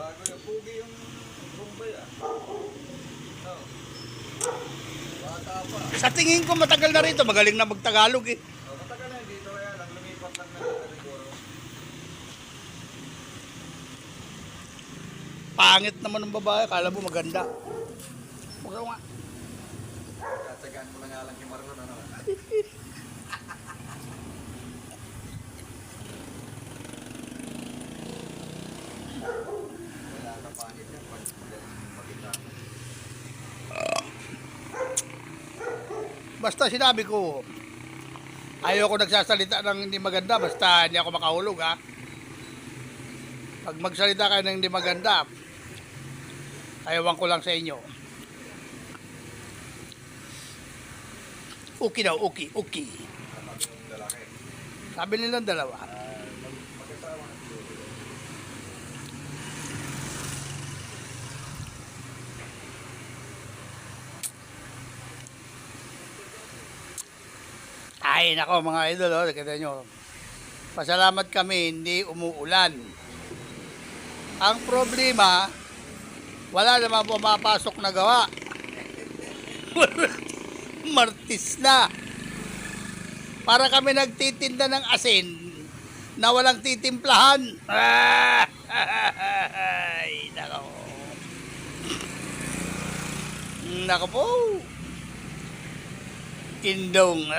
Bago yung pugi yung Bombay ah. Oh. Bata pa. Sa tingin ko matagal na rito, magaling na magtagalog eh. Oh, matagal na dito kaya lang lumipat lang na dito siguro. Pangit naman ng babae, kala mo maganda. Magawa nga. Tatsagaan mo na nga lang yung Marlon ano. Wala ka pangit yan pag maganda. Basta sinabi ko, ayoko nagsasalita ng hindi maganda, basta hindi ako makahulog ha. Pag magsalita kayo ng hindi maganda, ayawan ko lang sa inyo. Okay daw, okay, okay. Sabi ng lalaki. Sabi nilang dalawa. Mag-asawa na siguro. Ay, nako mga idol, oh, kita nyo. Pasalamat kami, hindi umuulan. Ang problema, wala naman pumapasok na gawa. Martis na. Para kami nagtitinda ng asin na walang titimplahan. Ay, nako. Nako po. Indong.